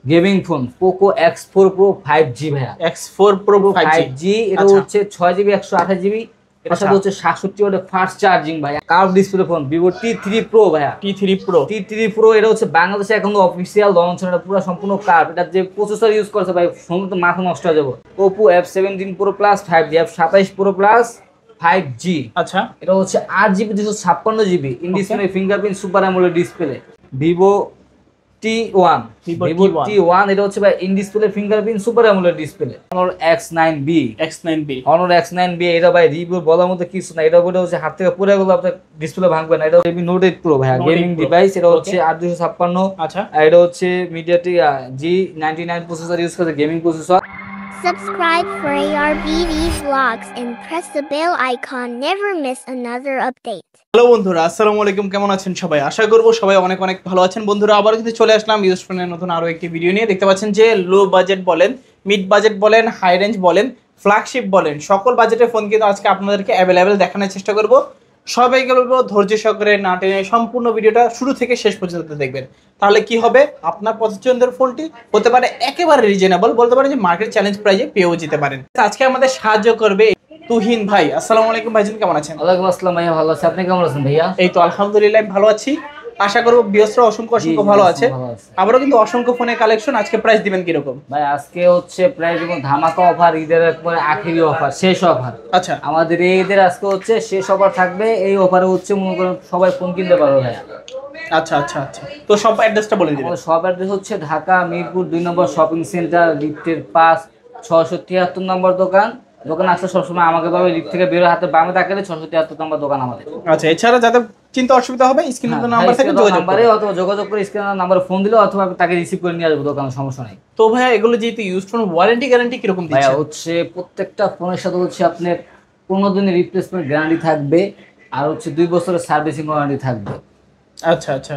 Gaming phone Poco X4 Pro 5G ভাইয়া। X4 Pro 5G এটা আচ্ছা হচ্ছে 6GB 128GB। এটার আচ্ছা সাথে হচ্ছে 67 ওয়াটের ফাস্ট চার্জিং ভাই। Curve display phone Vivo T3 Pro ভাইয়া। T3 Pro T3 Pro এটা হচ্ছে বাংলাদেশে এখন অফিসিয়াল লঞ্চ হলো, এটা পুরো সম্পূর্ণ কার্ভ। এটা যে প্রসেসর ইউজ করছে ভাই সম্পূর্ণ মাথা নষ্ট হয়ে যাবে। Oppo F17 Pro Plus 5G, F27 Pro Plus 5G। আচ্ছা এটা হচ্ছে 8GB 256GB in display fingerprint super AMOLED display. Vivo T1, Vivo Vivo T1 T1 এটা হচ্ছে ভাই in display fingerprint super AMOLED display. Honor X9B, X9B Honor X9B এটা ভাই review বলার মতো কিছু না। এটা বলে হচ্ছে হাত থেকে পড়ে গেল আপনার ডিসপ্লে ভাঙবে না। এটা Redmi Note 8 Pro ভাই, Note 8 গেমিং Pro ডিভাইস। এটা হচ্ছে Okay. 8256। আচ্ছা আর এটা হচ্ছে MediaTek G99 প্রসেসর ইউজ করে, gaming processor. Subscribe for ARBV vlogs and press the bell icon. Never miss another update. Hello বন্ধুরা, আসসালামু আলাইকুম। কেমন আছেন সবাই? আশা করব সবাই অনেক অনেক ভালো আছেন। বন্ধুরা আবার কিন্তু চলে আসলাম ইউজ ফোনের নতুন আরো একটি ভিডিও নিয়ে। দেখতে পাচ্ছেন যে লো বাজেট বলেন, মিড বাজেট বলেন, হাই রেঞ্জ বলেন, ফ্ল্যাগশিপ বলেন, সকল বাজেটের ফোন কিন্তু আজকে আপনাদেরকে অ্যাভেলেবেল দেখানোর চেষ্টা করব। সবাইকে বলবো ধৈর্য সহকারে না টেনে সম্পূর্ণ ভিডিওটা শুরু থেকে শেষ পর্যন্ত দেখবেন। তাহলে কি হবে, আপনার পছন্দের ফোনটি হতে পারে একেবারে রিজনেবল, বলতে পারেন যে মার্কেট চ্যালেঞ্জ প্রাইজে পেয়েও যেতে পারেন। আজকে আমাদের সাহায্য করবে তুহিন ভাই। আসসালামু আলাইকুম ভাইজান, কেমন আছেন? ওয়ালাইকুম আসসালাম ভাইয়া, ভালো আছি। আপনি কেমন আছেন ভাইয়া? এই তো আলহামদুলিল্লাহ আমি ভালো আছি। আশা করবো বিয়সরা অসংখ্য অসংখ্য ভালো আছে। আবারও কিন্তু অসংখ্য ফোনের কালেকশন। আজকে প্রাইস দিবেন কিরকম ভাই? আজকে হচ্ছে প্রায় যেমন ধামাকা অফার, ঈদের একবারে আখেরি অফার, শেষ অফার। আচ্ছা আমাদের এই ঈদের আজকে হচ্ছে শেষ অফার থাকবে। এই অফারে হচ্ছে মনে করেন সবাই ফোন কিনতে পারবে ভাইয়া। আচ্ছা আচ্ছা আচ্ছা, তো সব অ্যাড্রেসটা বলে দিবেন। আমাদের সব অ্যাড্রেস হচ্ছে ঢাকা মিরপুর 2 নম্বর শপিং সেন্টার, লিফটের 5, 673 নম্বর দোকান। দোকান আসলে সবসময় আমাকে পাবে, লিফট থেকে বেরো হাতে বামে তাকালে 673 নম্বর দোকান আমাদের। আচ্ছা, এছাড়া যাদের চিন্তা অসুবিধা হবে স্ক্রিনে তো নাম্বার থাকে, যোগাযোগ নাম্বারে অথবা যোগাযোগ করে স্ক্রিনের নাম্বারে ফোন দিলে অথবা তাকে রিসিভ করে নিয়ে আসবো দোকানে, সমস্যা নেই। তো ভাইয়া এগুলো যেহেতু ইউজ ফোন, ওয়ারেন্টি গ্যারান্টি কিরকম ভাইয়া দিচ্ছেন? হচ্ছে প্রত্যেকটা ফোনের সাথে হচ্ছে আপনার 15 দিনের রিপ্লেসমেন্ট গ্যারান্টি থাকবে, আর হচ্ছে 2 বছরের সার্ভিসিং ওয়ারেন্টি থাকবে। আচ্ছা আচ্ছা,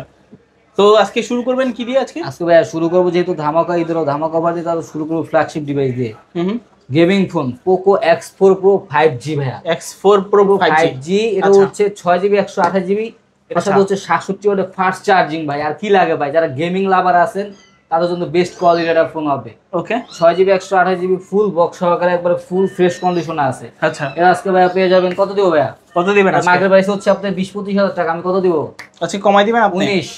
তো আজকে শুরু করবেন কি দিয়ে? আজকে ভাইয়া শুরু করবো যেহেতু ধামাকা ঈদের ধামাকা অফার দিয়ে, তাহলে শুরু করবো ফ্ল্যাগশিপ ডিভাইস দিয়ে। Hmm, gaming phone Poco X4 Pro 5G ভাইয়া। X4 Pro 5G এটা হচ্ছে 6GB 128GB। এটার সাথে হচ্ছে 67 ওয়াটের ফাস্ট চার্জিং ভাই। আর কি লাগে ভাই, যারা গেমিং লাভার আছেন তাদের জন্য বেস্ট কোয়ালিটির ফোন হবে। ওকে, 6GB 128GB ফুল বক্স সহকারে একবারে ফুল ফ্রেশ কন্ডিশনে আছে। আচ্ছা এটা আজকে ভাইয়া পেয়ে যাবেন, কত দিব ভাইয়া? কত দিবেন আজকে? মার্কেট প্রাইস হচ্ছে আপনার 20-25 হাজার টাকা। আমি কত দিব? আজকে কমাই দিবেন আপনি? 19,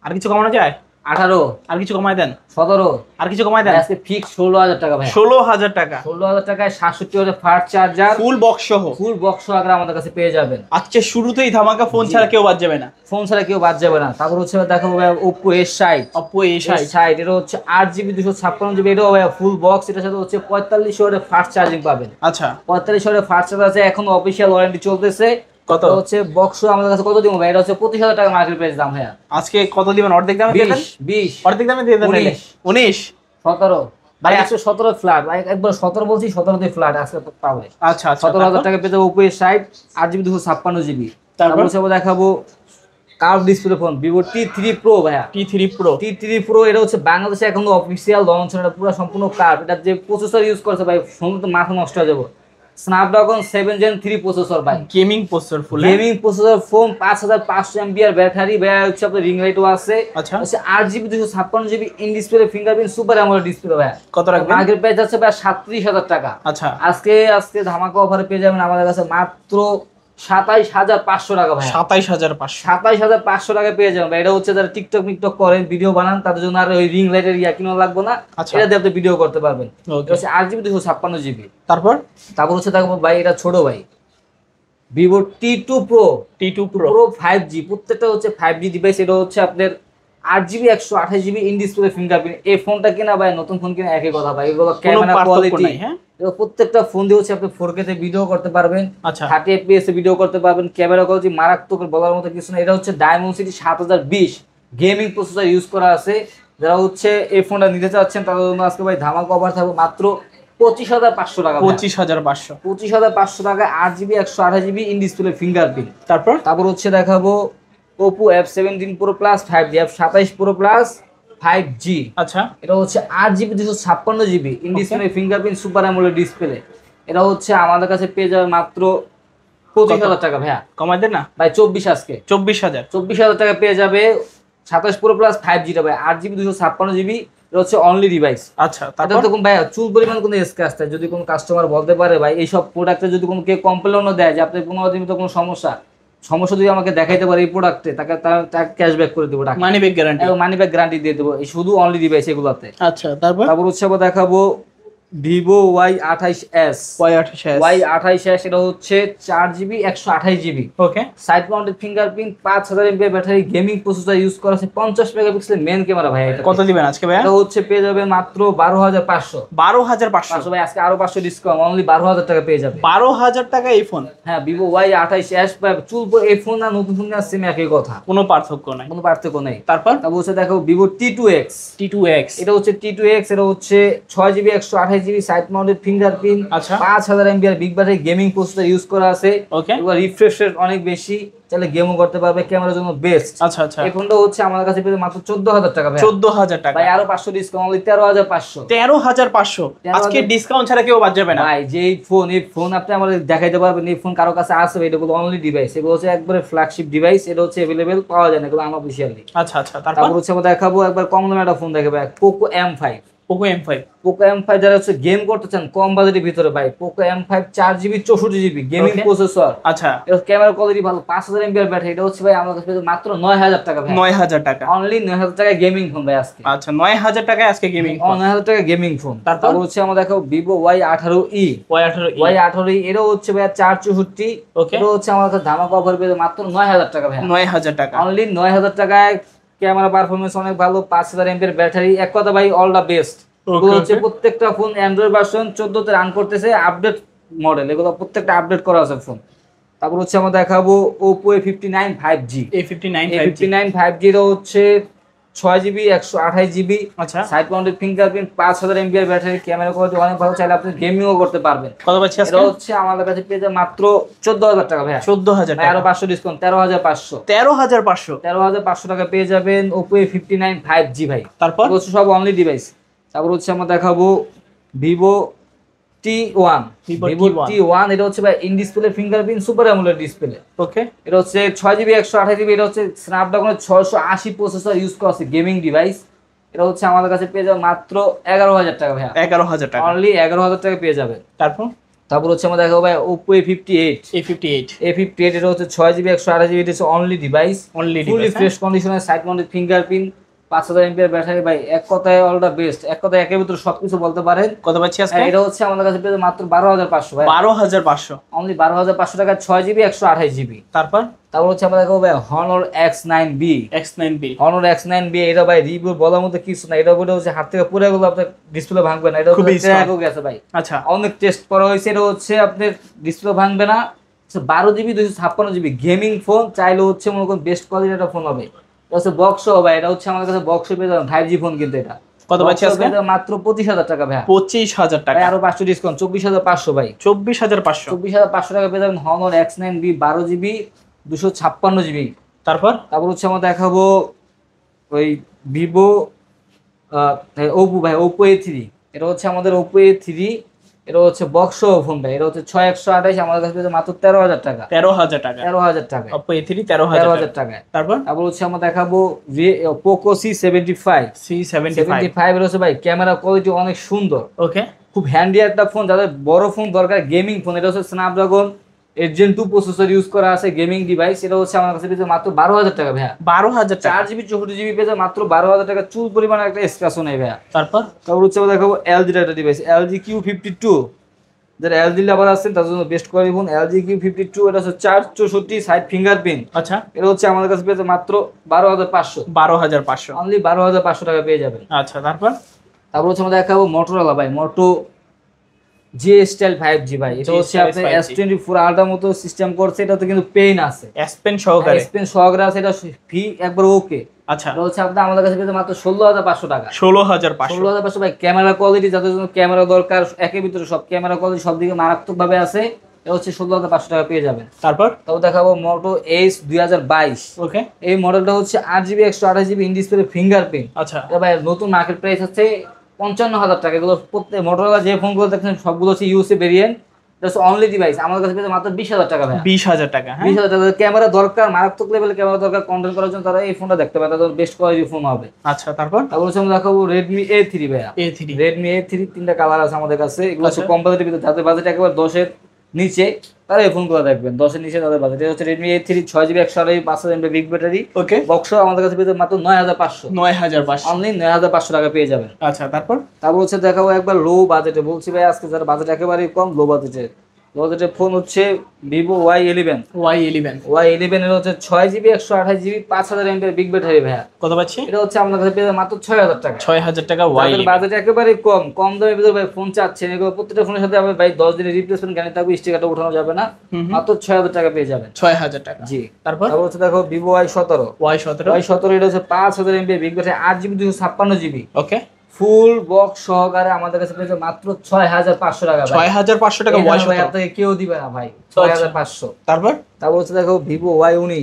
আর কিছু কমানো যায়? 18, আর কিছু কমাই দেন? 17, আর কিছু কমাই দেন? আজকে ফিক্স 16,000 টাকা ভাই। 16,000 টাকা 16,000 টাকায় 67 ওয়াটের ফাস্ট চার্জার ফুল বক্স সহ, ফুল বক্স সহকারে আমাদের কাছে পেয়ে যাবেন। আজকে শুরুতেই ধামাকা, ফোন ছাড়া কেউ বাদ যাবে না। ফোন ছাড়া কেউ বাদ যাবে না। তারপর হচ্ছে দেখাবো ভাই Oppo A60। Oppo A60 এটা হচ্ছে 8GB 256GB। এটাও ভাই ফুল বক্স। এটার সাথে হচ্ছে 45 ওয়াটের ফাস্ট চার্জিং পাবেন। আচ্ছা 45 ওয়াটের ফাস্ট চার্জার আছে, এখন অফিশিয়াল ওয়ারেন্টি চলতেছে। কত হচ্ছে বক্স আমাদের কাছে কত দিব ভাই? এটা হচ্ছে 25,000 টাকা মার্কেট প্রাইস দাম ভাইয়া। আজকে কত দিবেন? অর্ধেক দামে দিয়ে দেন? 20, অর্ধেক দামে দিয়ে দেন। 19 17 ভাই, ভাই, 117 ফ্ল্যাট ভাই, একবার 17 বলছি, 17 দিয়ে ফ্ল্যাট আজকে পাবে। আচ্ছা আচ্ছা, 17,000 টাকা পেতে Oppo A60 8GB 256GB। তারপর তারপর দেখাবো curve display phone Vivo T3 Pro ভাইয়া। T3 Pro T3 Pro এটা হচ্ছে বাংলাদেশে এখন অফিসিয়াল লঞ্চ হলো, এটা পুরো সম্পূর্ণ কার্ভ। এটা যে প্রসেসর ইউজ করছে ভাই সম্পূর্ণ মাথা নষ্ট হয়ে যাবে। স্ন্যাপড্রাগন 7 Gen 3 প্রসেসর ভাই, gaming processor full gaming processor, phone 5500 mAh battery ভাই, হচ্ছে আপনার রিং লাইটও আছে। আচ্ছা, হচ্ছে 8GB 256GB in display fingerprint super AMOLED display ভাই। কত রাখবেন? মার্কেট প্রাইস আছে ভাই 37,000 টাকা। আচ্ছা আজকে ধামাকা অফারে পেয়ে যাবেন আমাদের কাছে মাত্র 27,500 টাকা ভাই। 27,500 27,500 টাকা পেয়ে যাবেন ভাই। এটা হচ্ছে যারা টিকটক মিকটক করেন, ভিডিও বানান, তাদের জন্য আর ওই রিং লাইটের কিনা লাগবে না। আচ্ছা। এটা দিয়ে আপনি ভিডিও করতে পারবেন। Okay. এটা হচ্ছে 8GB 256GB। তারপর তারপর হচ্ছে দেখো ভাই, এটা ছোট ভাই, Vivo T2 Pro T2 Pro 5G। প্রত্যেকটা হচ্ছে 5G ডিভাইস। এটা হচ্ছে আপনার 8GB 128GB in display fingerprint. এই ফোনটা কিনা ভাই, নতুন ফোন কিনা একই কথা ভাই। এগুলো ক্যামেরা কোয়ালিটি, হ্যাঁ, প্রত্যেকটা ফোন দিয়ে হচ্ছে আপনি 4K তে ভিডিও করতে পারবেন, আচ্ছা 30 FPS এ ভিডিও করতে পারবেন। ক্যামেরা কোয়ালিটি মারাত্মক, বলার মতো কিছু না। এটা হচ্ছে Dimensity 7020 গেমিং প্রসেসর ইউজ করা আছে। যারা হচ্ছে এই ফোনটা নিতে চাচ্ছেন তাদের জন্য আজকে ভাই ধামাকা অফার থাকবে মাত্র 25,500 টাকা। 25,500 25,500 টাকায় 8GB 128GB in display fingerprint. তারপর হচ্ছে দেখাবো Oppo F17 Pro Plus 5G, F27 Pro Plus 5G। আচ্ছা, এটা হচ্ছে 8GB 256GB in display fingerprint super AMOLED display. এটা হচ্ছে আমাদের কাছে পেয়ে যাবে মাত্র 25,000 টাকা ভাইয়া। কমাই দেন না ভাই 24, আজকে 24,000 24,000 টাকা পেয়ে যাবে 27 Pro Plus 5G টা ভাই। 8GB 256GB এটা হচ্ছে অনলি ডিভাইস। আচ্ছা, এটা তারপর দেখুন ভাই চুল পরিমাণ কোনো স্ক্র্যাচ থাকে, যদি কোনো কাস্টমার বলতে পারে ভাই এইসব প্রোডাক্টে যদি কোনো কেউ কমপ্লেনও দেয় যে আপনার 15 দিন তো কোনো সমস্যা যদি আমাকে দেখাইতে পারে এই প্রোডাক্টে, তাকে ক্যাশব্যাক করে দেবো, টাকা মানি ব্যাক গ্যারান্টি, এবং মানি ব্যাক গ্যারান্টি দিয়ে দেবো, এই শুধু অনলি ডিভাইস এগুলাতে। আচ্ছা, তারপর তারপর হচ্ছে আবার দেখাবো ভিভো Y28s। Y28s এটা হচ্ছে 4GB 128GB, okay, side mounted fingerprint, 5000 mAh battery, gaming processor use করা আছে, 50 মেগাপিক্সেলের মেন ক্যামেরা ভাই। এটা কত দিবেন আজকে ভাই? এটা হচ্ছে পেয়ে যাবে মাত্র 12500। 12500 ভাই, আজকে আরো 500 ডিসকাউন্ট, অনলি 12000 টাকা পেয়ে যাবে। 12000 টাকা এই ফোন? হ্যাঁ, ভিভো Y28s ভাই, চুল এই ফোন আর নতুন ফোন আর সেম একই কথা, কোনো পার্থক্য নাই, কোনো পার্থক্য নেই। তারপর হচ্ছে দেখো ভিভো T2X। এটা হচ্ছে T2X, এটা হচ্ছে 6GB 128GB side mounted fingerprint, আচ্ছা, 5000 mAh big battery, gaming processor use করা আছে। ওকে, এবার রিফ্রেশ রেট অনেক বেশি, চাইলে গেমও করতে পারবে, ক্যামেরার জন্য বেস্ট। আচ্ছা আচ্ছা, এই ফোনটা হচ্ছে আমাদের কাছে পেয়ে মাত্র 14000 টাকা ভাই। 14000 টাকা ভাই, আরো 500 ডিসকাউন্ট, অনলি 13500। 13500 আজকে ডিসকাউন্ট ছাড়া কেউ বাদ যাবে না ভাই। যে এই ফোন আপনি আমাদের দেখাইতে পারবেন, এই ফোন কারো কাছে আছে, এটা হলো অনলি ডিভাইস, এগুলো হচ্ছে একবারে ফ্ল্যাগশিপ ডিভাইস, এটা হচ্ছে अवेलेबल পাওয়া যায় না, এগুলো আনঅফিশিয়ালি। আচ্ছা আচ্ছা, তারপর হচ্ছে আমরা দেখাবো একবার কম দামে একটা ফোন দেখাবো, পোকো M5। পোকো M5 যারা হচ্ছে গেম করতে চান কম বাজেটের ভিতরে ভাই, Poco M5 4GB 64GB gaming processor, আচ্ছা, এর ক্যামেরা কোয়ালিটি ভালো, 5000 mAh ব্যাটারি, এটা হচ্ছে ভাই আমার কাছে মাত্র 9000 টাকা ভাই। 9000 টাকা, অনলি 9000 টাকা গেমিং ফোন ভাই আজকে। আচ্ছা, 9000 টাকায় আজকে গেমিং ফোন, 9000 টাকা গেমিং ফোন। তারপর হচ্ছে আমরা দেখাবো ভিভো Y18e। এটা হচ্ছে ভাই 464, ওকে, এটা হচ্ছে আমার কাছে ধামাকা অফার পেয়ে মাত্র 9000 টাকা ভাই। 9000 টাকা, অনলি 9000 টাকায় ক্যামেরা পারফরম্যান্স অনেক ভালো, 5000 mAh ব্যাটারি, এক কথা ভাই অল দা বেস্ট। এগুলো হচ্ছে প্রত্যেকটা ফোন অ্যান্ড্রয়েড ভার্সন 14 তে রান করতেছে, আপডেট মডেল, এগুলো প্রত্যেকটা আপডেট করা আছে ফোন। তারপর হচ্ছে আমরা দেখাবো Oppo A59 5G। A59 5G এটা হচ্ছে 6GB 128GB, আচ্ছা, side mounted fingerprint, 5000 mAh battery, camera quality অনেক ভালো, চাইলে আপনি গেমিংও করতে পারবেন। কত পাচ্ছি আজকে? এটা হচ্ছে আমাদের কাছে পেয়ে যায় মাত্র 14000 টাকা ভাই। 14000 টাকা, আরো 500 ডিসকাউন্ট, 13500। 13500 টাকা পেয়ে যাবেন Oppo A59 5G ভাই। তারপর হচ্ছে সব অনলি ডিভাইস। তারপর হচ্ছে আমরা দেখাবো ভিভো T1। এটা হচ্ছে ভাই in display fingerprint super AMOLED display, okay, এটা হচ্ছে 6GB 128GB, এটা হচ্ছে স্ন্যাপড্রাগনের 680 প্রসেসর ইউজ করা আছে, গেমিং ডিভাইস। এটা হচ্ছে আমাদের কাছে পেয়ে যাবে মাত্র 11000 টাকা ভাই। 11000 টাকা, অনলি 11000 টাকা পেয়ে যাবেন। তারপর হচ্ছে আমরা দেখাবো ভাই Oppo A58। এটা হচ্ছে 6GB 128GB, এটা হচ্ছে অনলি ডিভাইস, ফুলি ফ্রেশ কন্ডিশনের, side mounted fingerprint, 5000 mAh battery ভাই, এক কথায় অল দা বেস্ট, এক কথায় একের ভিতরে সবকিছু বলতে পারেন। কত পাচ্ছি আজকে? এটা হচ্ছে আমাদের কাছে পেয়ে মাত্র 12500 ভাই। 12500, অনলি 12500 টাকা, 6GB 128GB। তারপর হচ্ছে আমরা দেখাবো ভাই Honor X9B। Honor X9B এটা ভাই রিভিউ বলার মধ্যে কিছু না, এটা বলে হচ্ছে হাত থেকে পুরো গেলে আপনার ডিসপ্লে ভাঙবে না, এটা ট্র্যাকও গেছে ভাই। আচ্ছা, অনেক টেস্ট করা হয়েছে, এটা হচ্ছে আপনার ডিসপ্লে ভাঙবে না, 12GB 256GB গেমিং ফোন, চাইলে হচ্ছে মনে করুন বেস্ট কোয়ালিটির একটা ফোন হবে। এটা হচ্ছে বক্স ভাই, এটা হচ্ছে আমাদের কাছে বক্স পেয়ে যাবেন 5G ফোন, কিন্তু এটা কত পাচ্ছি আজকে? মাত্র 25000 টাকা ভাই। 25000 টাকা, আরো 500 ডিসকাউন্ট, 24500 ভাই। 24500 টাকা পেয়ে যাবেন Honor X9B 12GB 256GB। তারপর হচ্ছে আমরা দেখাবো ওই ভিভো Oppo ভাই, Oppo A3। এটা হচ্ছে আমাদের Oppo A3, এটা হচ্ছে বক্স ফোন ভাই, এটা হচ্ছে 6128, আমাদের কাছে মাত্র 13000 টাকা। 13000 টাকা Oppo A3 13000 টাকায়। তারপর হচ্ছে আমরা দেখাবো Poco C75। এটা হচ্ছে ভাই ক্যামেরা কোয়ালিটি অনেক সুন্দর, ওকে, খুব হ্যান্ডি একটা ফোন, যাদের বড় ফোন দরকার, গেমিং ফোন। এটা হচ্ছে স্ন্যাপড্রাগন 8 Gen 2 প্রসেসর ইউজ করা আছে, গেমিং ডিভাইস। এটা হচ্ছে আমার কাছে পেয়ে মাত্র 12000 টাকা ভাইয়া। 12000 টাকা, 4GB 64GB পেয়ে মাত্র 12000 টাকা, চুল পরিমাণে একটা স্ক্র্যাচও নেই ভাইয়া। তারপর হচ্ছে আমরা দেখাবো LG একটা ডিভাইস, LG Q52। যারা LG লাভার আছেন তাদের জন্য best quality phone, LG Q52। এটা হচ্ছে 464 সাইড ফিঙ্গারপ্রিন্ট। আচ্ছা, এটা হচ্ছে আমাদের কাছে পেয়ে মাত্র 12500। অনলি 12500 টাকা পেয়ে যাবেন। আচ্ছা, তারপর হচ্ছে আমরা দেখাবো Motorola ভাই, Moto G Style 5G ভাই। এটা হচ্ছে আপনার S24 আলট্রা মতো সিস্টেম করছে, এটাতে কিন্তু পেইন আছে, S Pen সহকারে আছে, এটা ফি একবার ওকে। আচ্ছা, এটা হচ্ছে আপনার আমাদের কাছে পেয়ে মাত্র 16500 টাকা। 16500 ভাই। ক্যামেরা কোয়ালিটি, যাদের জন্য ক্যামেরা দরকার, একের ভিতরে সব ক্যামেরা কোয়ালিটি সব দিকে মারাত্মক ভাবে আছে, এটা হচ্ছে 16500 টাকা পেয়ে যাবেন। তারপর দেখাবো Moto Edge 2022। ওকে, এই মডেলটা হচ্ছে 8GB 128GB in display fingerprint. আচ্ছা, এটা ভাই নতুন মার্কেট প্রাইস হচ্ছে 55000 টাকা। এগুলো প্রত্যেক Motorola যে ফোনগুলো দেখছেন সবগুলো হচ্ছে ইউএসএ ভেরিয়েন্ট, এটা হচ্ছে অনলি ডিভাইস আমাদের কাছে পেয়ে মাত্র 20,000 টাকা ভাই। 20,000 টাকা। হ্যাঁ 20,000 টাকা ক্যামেরা দরকার, মারাত্মক লেভেলের ক্যামেরা দরকার কন্টেন্ট করার জন্য, তারা এই ফোনটা দেখতে পারে, তাদের বেস্ট কোয়ালিটি ফোন হবে। আচ্ছা তারপর তারপর হচ্ছে আমরা দেখাবো Redmi A3 ভাইয়া। A3 Redmi A3 তিনটা কালার আছে আমাদের কাছে, এগুলো হচ্ছে আচ্ছা। কম্পারেটিভ, যাদের বাজেট একেবারে 10-এর নিচে তারা এই ফোনগুলো দেখবেন, 10-এর নিচে তাদের বাজেট। এটা হচ্ছে Redmi A3 6GB 128 5,000 mAh big battery, ওকে বক্স আমাদের কাছে পেয়ে মাত্র 9,500, 9,500। অনলি 9,500 টাকা পেয়ে যাবেন। আচ্ছা তারপর তারপর হচ্ছে দেখাবো একবার লো বাজেটে, বলছি ভাই আজকে যারা বাজেট একেবারে কম, লো বাজেটের ফোন হচ্ছে Vivo Y11। Y11 Y11 এর হচ্ছে 6GB 128GB 5,000 mAh big battery ভাইয়া। কত পাচ্ছি? এটা হচ্ছে আমাদের কাছে পেয়ে মাত্র 6,000 টাকা। 6,000 টাকা যাদের Y11। বাজেট একেবারে কম দামে ভিতরে ভাই ফোন চাচ্ছেন, এগুলো প্রত্যেকটা ফোনের সাথে আপনি ভাই 10 দিনের রিপ্লেসমেন্ট গ্যারান্টি থাকবে, স্টিকারটা উঠানো যাবে না, মাত্র 6,000 টাকা পেয়ে যাবেন। 6,000 টাকা। জি। তারপর তারপর হচ্ছে দেখো Vivo Y17। Y17 এটা হচ্ছে 5,000 mAh big battery 8GB 256GB ওকে ফুল বক্স সহকারে আমাদের কাছে পেয়ে যাবে মাত্র 6,500 টাকা ভাই। 6,500 টাকা এই দামে ভাই Y17। আপনাকে কেউ দিবে না ভাই, 6,500। তারপর তারপর হচ্ছে দেখো Vivo Y19।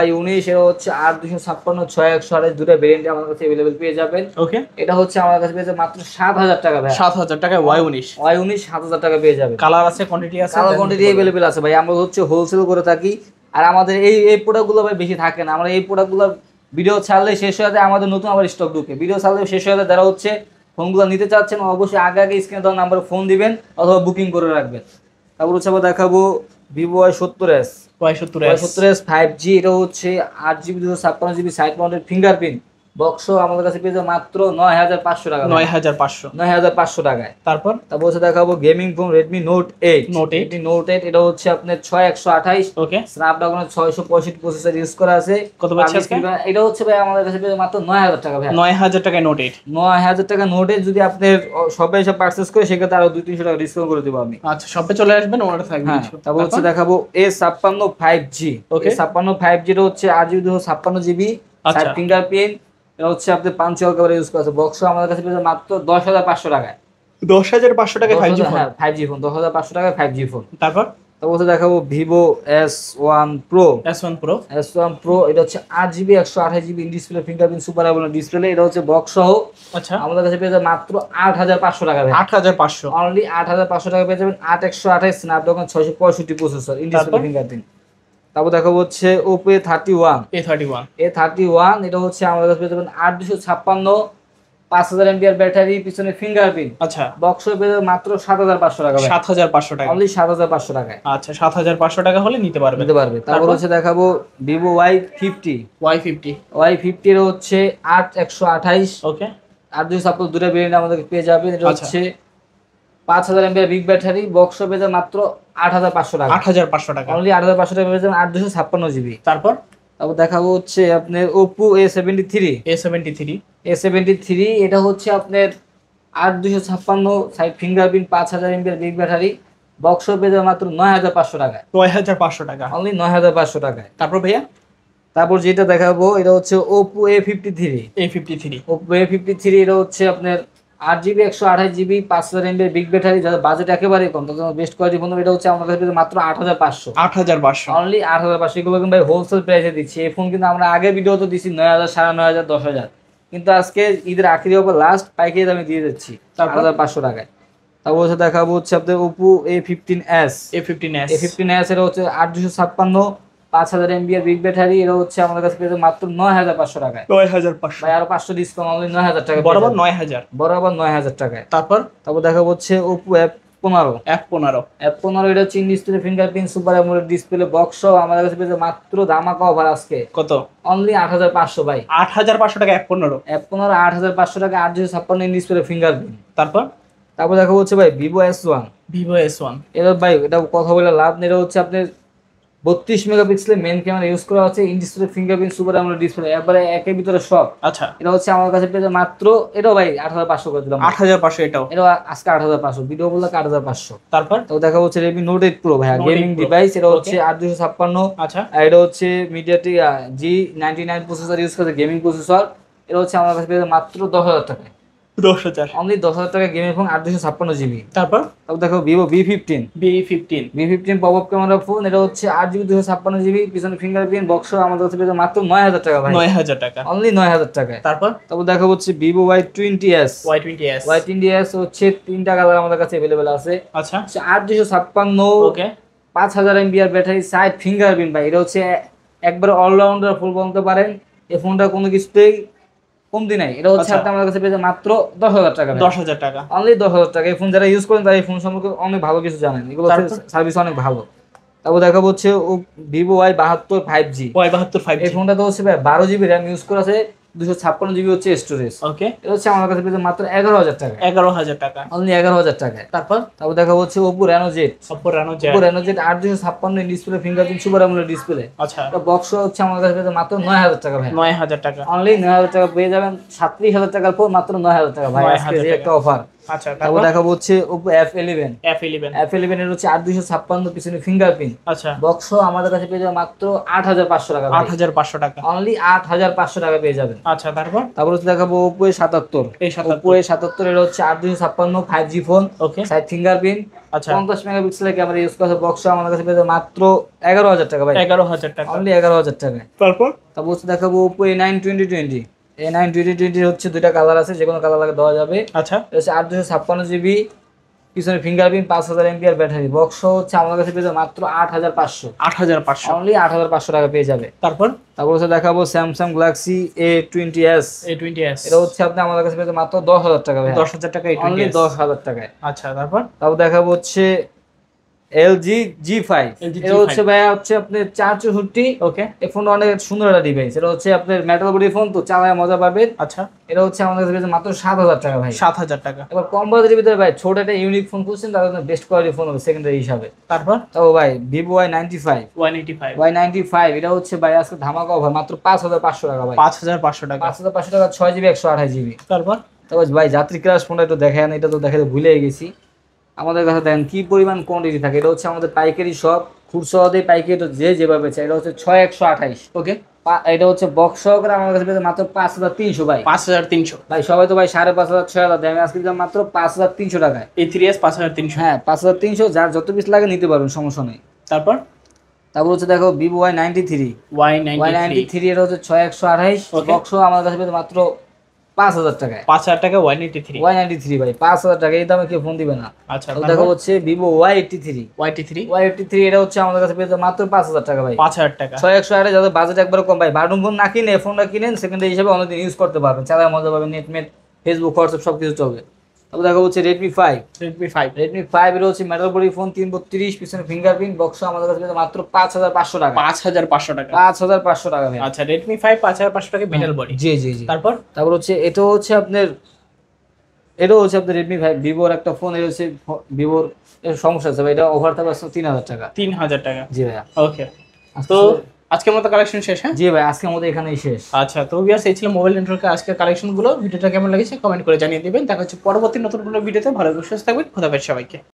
Y19 এটা হচ্ছে 8/256 6/128 দুটো ভেরিয়েন্টে আমাদের কাছে अवेलेबल পেয়ে যাবেন। ওকে এটা হচ্ছে আমাদের কাছে পেয়ে যাবে মাত্র 7,000 টাকা ভাই। 7,000 টাকা Y19। Y19 7,000 টাকা পেয়ে যাবেন। কালার আছে, কোয়ান্টিটি আছে, কালার কোয়ান্টিটি अवेलेबल আছে ভাই। আমরা হচ্ছে হোলসেল করে থাকি, আর আমাদের এই প্রোডাক্টগুলো ভাই বেশি থাকে না। আমরা এই প্রোডাক্টগুলো ভিডিও ছাড়লে শেষ হয়ে যায়, আমাদের নতুন আবার স্টক ঢুকে, ভিডিও ছাড়লে শেষ হয়ে যায়। যারা হচ্ছে ফোনগুলো নিতে চাচ্ছেন অবশ্যই আগে স্ক্রিনে দেওয়া নাম্বারে ফোন দিবেন অথবা বুকিং করে রাখবেন। তারপর হচ্ছে আবার দেখাবো Vivo Y70s। Y70s 5G, এটা হচ্ছে 8GB 256GB side mounted fingerprint box আমাদের কাছে পেয়ে যাবে মাত্র 9,500 টাকা। 9,500 টাকায়। তারপর হচ্ছে দেখাবো gaming phone Redmi Note 8। Note 8 এটা হচ্ছে আপনার 6/128 ওকে স্ন্যাপড্রাগনের 665 প্রসেসর ইউজ করা আছে। কত পাচ্ছি আজকে? এটা হচ্ছে ভাই আমাদের কাছে পেয়ে যাবে মাত্র 9,000 টাকা ভাই। 9,000 টাকায় Note 8। 9,000 টাকা Note 8 যদি আপনার সবাই এসে পারচেজ করে সেক্ষেত্রে আরো 200-300 টাকা ডিসকাউন্ট করে দেবো আমি। আচ্ছা শপে চলে আসবেন, ওনারা থাকবে। হ্যাঁ। তারপর হচ্ছে দেখাবো A56 5G। ওকে A56 5G এটা হচ্ছে 8GB 256GB সাইড ফিঙ্গারপ্রিন্ট, এটা হচ্ছে আপনি পাঞ্চুয়াল কভার ইউজ করা আছে। বক্স আমাদের কাছে পেয়ে যাবে মাত্র 10,500 টাকায়। 10,500 টাকায় 5G ফোন। হ্যাঁ 5G ফোন 10,500 টাকায় 5G ফোন। তারপর হচ্ছে দেখাবো Vivo S1 Pro। S1 Pro এটা হচ্ছে 8GB 128GB in display fingerprint super AMOLED display, এটা হচ্ছে বক্স সহ। আচ্ছা আমাদের কাছে পেয়ে যাবে মাত্র 8,500 টাকা ভাই। 8,500 অনলি 8,500 টাকা পেয়ে যাবেন। 8/128 Snapdragon 665 processor in display fingerprint. তারপর দেখাবো হচ্ছে Oppo A31। A31 এটা হচ্ছে আমাদের কাছে পেয়ে যাবেন 8/256 5,000 mAh ব্যাটারি, পিছনে ফিঙ্গারপ্রিন্ট। আচ্ছা বক্স পেয়ে যাবে মাত্র 7,500 টাকা ভাই। 7,500 টাকা। অনলি 7,500 টাকায়। আচ্ছা 7,500 টাকা হলে নিতে পারবে। তারপর হচ্ছে দেখাবো Vivo Y50। Y50 এর হচ্ছে 8/128 ওকে 8/256 দুটো ভেরিয়েন্ট আমাদের পেয়ে যাবেন। এটা হচ্ছে 5,000 mAh বিগ ব্যাটারি, বক্স পেয়ে যাবে মাত্র 8,500 টাকা। 8,500 টাকা। অনলি 8,500 টাকা পেয়ে যাবেন 8/256GB। তারপর দেখাবো হচ্ছে আপনার Oppo A73। এটা হচ্ছে আপনার 8/256 side fingerprint 5,000 mAh big battery, box পেয়ে যাবে মাত্র 9,500 টাকায়। 9,500 টাকা। অনলি 9,500 টাকায়। তারপর ভাইয়া তারপর যেটা দেখাবো এটা হচ্ছে Oppo A53। Oppo A53 এটা হচ্ছে আপনার 8GB 128GB 5,000 mAh big battery, যাদের বাজেট একেবারে কম তাদের জন্য বেস্ট কোয়ালিটি ফোন। এটা হচ্ছে আমাদের কাছে মাত্র 8,500। অনলি 8,500। এগুলো কিন্তু ভাই হোলসেল প্রাইসে দিচ্ছি। এই ফোন কিন্তু আমরা আগে ভিডিওতে দিচ্ছি 9,000 9,500 10,000, কিন্তু আজকে ঈদের আখেরি অফার লাস্ট পাইকারি দামে দিয়ে দিচ্ছি 8,500 টাকায়। তারপর হচ্ছে দেখাবো হচ্ছে আপনাদের Oppo A15s। এটা হচ্ছে 8/256 5,000 mAh বিগ ব্যাটারি, এটা হচ্ছে আমাদের কাছে পেয়ে যাবে মাত্র 9,500 টাকায়। 9,500 ভাই আরো 500 ডিসকাউন্ট, অনলি 9,000 টাকা। বরাবর 9,000। 9,000 টাকায়। তারপর দেখাবো হচ্ছে Oppo F15। এটা হচ্ছে in display fingerprint super AMOLED display, box আমাদের কাছে পেয়ে যাবে মাত্র ধামাকা অফার আজকে। কত? অনলি 8,500 ভাই। 8,500 টাকা F15। 8,500 টাকা 8/256 ইন ডিসপ্লে ফিঙ্গারপ্রিন্ট। তারপর দেখাবো হচ্ছে ভাই Vivo S1। এটা ভাই এটা কথা বলে লাভ নেই। এটা হচ্ছে আপনার 32 মেগাপিক্সেলের মেইন ক্যামেরা ইউজ করা হচ্ছে, in display fingerprint super AMOLED display, এবারে একের ভিতরে সব। আচ্ছা এটা হচ্ছে আমার কাছে পেয়ে যাবে মাত্র, এটাও ভাই 8,500 করে দিলাম। 8,500 এটা আজকে 8,500, ভিডিও বললে 8,500। তারপর দেখা হচ্ছে Redmi Note 8 Pro ভাই, গেমিং ডিভাইস। এটা হচ্ছে 8/256। আচ্ছা এটা হচ্ছে MediaTek G99 প্রসেসর ইউজ করে, গেমিং প্রসেসর। এটা হচ্ছে আমার কাছে পেয়ে যাবে মাত্র 10,000 টাকায়। 10,000 অনলি 10,000 টাকা গেমিং ফোন 8/256 GB। তারপর তারপর দেখো Vivo V15। V15 pop up camera phone, এটা হচ্ছে 8GB 256GB, পিছনে ফিঙ্গারপ্রিন্ট, বক্স আমাদের কাছে পেয়ে মাত্র 9,000 টাকা ভাই। 9,000 টাকা। অনলি 9,000 টাকায়। তারপর দেখো হচ্ছে ভিভো Y20s। Y20s হচ্ছে 3টা কালার আমাদের কাছে अवेलेबल আছে। আচ্ছা 8/256, ওকে 5000 mAh ব্যাটারি, সাইড ফিঙ্গারপ্রিন্ট ভাই। এটা হচ্ছে একবার অলরাউন্ডার ফুল বলতে পারেন। এই ফোনটা কোনো কিছুতেই কমতি নাই। এটা হচ্ছে আচ্ছা। আপনি আমাদের কাছে পেয়ে যাবেন মাত্র 10,000 টাকা। 10,000 টাকা। অনলি 10,000 টাকা। এই ফোন যারা ইউজ করেন তারা এই ফোন সম্পর্কে অনেক ভালো কিছু জানেন, এগুলো সার্ভিস অনেক ভালো। তারপর দেখাবো হচ্ছে Vivo Y72 5G। Y72 5G এই ফোনটা তো হচ্ছে 12GB র্যাম ইউজ করা আছে, 256GB হচ্ছে স্টোরেজ। ওকে এটা হচ্ছে আমার কাছে পেয়ে যাবেন মাত্র 11,000 টাকা। 11,000 টাকা। অনলি 11,000 টাকায়। তারপর তারপর দেখাবো হচ্ছে Oppo Reno Z। Oppo Reno Z 8/256 display, fingerprint, super AMOLED display. আচ্ছা এটা বক্স হচ্ছে আমার কাছে পেয়ে যাবেন মাত্র 9,000 টাকা ভাই। 9,000 টাকা। অনলি 9,000 টাকা পেয়ে যাবেন। 37,000 টাকার পর মাত্র 9,000 টাকা ভাই, আজকে 9,000 যে একটা অফার। আচ্ছা তারপর তারপর দেখাবো হচ্ছে Oppo F11। F11 এর হচ্ছে 8/256 পিছনে ফিঙ্গারপ্রিন্ট, আচ্ছা বক্স আমাদের কাছে পেয়ে যাবেন মাত্র 8,500 টাকা ভাই। 8,500 টাকা। অনলি 8,500 টাকা পেয়ে যাবেন। আচ্ছা তারপর তারপর হচ্ছে দেখাবো Oppo A77। A77 Oppo A77 এর হচ্ছে 8/256 5G ফোন, ওকে সাইড ফিঙ্গারপ্রিন্ট, আচ্ছা 50 মেগাপিক্সেলের ক্যামেরা ইউজ করা, বক্স আমাদের কাছে পেয়ে যাবেন মাত্র 11,000 টাকা ভাই। 11,000 টাকা। অনলি 11,000 টাকা। তারপর তারপর হচ্ছে দেখাবো Oppo A9 2020। A9 2020 হচ্ছে দুইটা কালার আছে, যে কোনো কালার লাগে দেওয়া যাবে। আচ্ছা এটা হচ্ছে 8/256GB, পিছনে ফিঙ্গারপ্রিন্ট, 5000 mAh ব্যাটারি, বক্স হচ্ছে আমাদের কাছে পেয়ে যাবে মাত্র 8,500। 8,500। অনলি 8,500 টাকা পেয়ে যাবে। তারপর তারপর হচ্ছে দেখাবো স্যামসাং গ্যালাক্সি A20s। A20s এটা হচ্ছে আপনি আমাদের কাছে পেয়ে যাবেন মাত্র 10,000 টাকা ভাই। 10,000 টাকা অনলি A20s। 10,000 টাকায়। আচ্ছা তারপর তারপর দেখাবো হচ্ছে LG G5। LG এটা হচ্ছে ভাই হচ্ছে আপনার 464। ওকে এই ফোনটা অনেক সুন্দর একটা ডিভাইস। এটা হচ্ছে আপনার মেটাল বডি ফোন, তো চালায় মজা পাবেন। আচ্ছা এটা হচ্ছে আমাদের কাছে পেয়ে যাবেন মাত্র 7,000 টাকা ভাই। 7,000 টাকা। এবার কম বাজেটের ভিতরে ভাই ছোট একটা ইউনিক ফোন খুঁজছেন, তার জন্য বেস্ট কোয়ালিটি ফোন হবে সেকেন্ডারি হিসাবে। তারপর তাও ভাই ভিভো Y95। 185 Y95 এটা হচ্ছে ভাই আজকে ধামাকা অফার, মাত্র 5,500 টাকা ভাই। 5,500 টাকা। 5,500 টাকা, 6GB 128GB। তারপর তারপর ভাই যাত্রী ক্লাস ফোনটা একটু দেখেন, এটা তো দেখাতে ভুলে গেছি। আমাদের কাছে দেখেন কি পরিমাণ কোয়ান্টিটি থাকে। এটা হচ্ছে আমাদের পাইকারি শপ, খুচরা দিয়ে পাইকারি তো যে যেভাবে চাই। এটা হচ্ছে 6128। ওকে এটা হচ্ছে বক্স সহকারে আমার কাছে পেয়ে মাত্র 5,300 ভাই। 5,300। ভাই সবাই তো ভাই 5,500 6,000 দেয়, আমি আজকে দিলাম মাত্র 5,300 টাকায়। A3s 5,300। হ্যাঁ 5,300, যার যত পিস লাগে নিতে পারবেন, সমস্যা নেই। তারপর তারপর হচ্ছে দেখো ভিভো Y93। Y93 এটা হচ্ছে 6128, Okay. বক্স আমার কাছে পেয়ে মাত্র 5,000 টাকায়। 5,000 টাকা Y93। Y93 ভাই 5,000 টাকা, এই দামে কেউ ফোন দিবে না। আচ্ছা তারপর দেখো হচ্ছে ভিভো Y83। Y83 এটা হচ্ছে আমাদের কাছে পেয়ে যাবে মাত্র 5,000 টাকা ভাই। 5,000 টাকা। 6128, যাদের বাজেট একবার কম ভাই, বাটন ফোন না কিনে ফোনটা কিনেন, সেকেন্ডারি হিসেবে অনেকদিন ইউজ করতে পারবেন, চালায় মজা পাবেন, নেট ফেসবুক হোয়াটসঅ্যাপ সবকিছু চলবে। তারপর দেখো হচ্ছে Redmi 5। Redmi 5 এর হচ্ছে মেটাল বডি ফোন, 332, পিছনে ফিঙ্গারপ্রিন্ট, বক্স আমাদের কাছে পেয়ে যাবে মাত্র 5,500 টাকা। 5,500 টাকা। 5,500 টাকা ভাই। আচ্ছা Redmi 5 5,500 টাকা মেটাল বডি। জি জি জি। তারপর তারপর হচ্ছে এটাও হচ্ছে আপনার Redmi 5, ভিভোর একটা ফোন। এটা হচ্ছে ভিভোর এর সমস্যা আছে ভাই, এটা ওভার থাকবে 3,000 টাকা। 3,000 টাকা। জি ভাইয়া। ওকে তো আজকের মতো কালেকশন শেষ। হ্যাঁ জি ভাই, আজকে আমাদের এখানেই শেষ। আচ্ছা তো ভিউয়ার্স এই ছিল মোবাইল নেটওয়ার্কের আজকের কালেকশনগুলো। ভিডিওটা কেমন লেগেছে কমেন্ট করে জানিয়ে দিবেন। দেখা হচ্ছে পরবর্তী নতুন কোনো ভিডিওতে। ভালো সুস্থ থাকবেন। খোদা হাফেজ সবাইকে।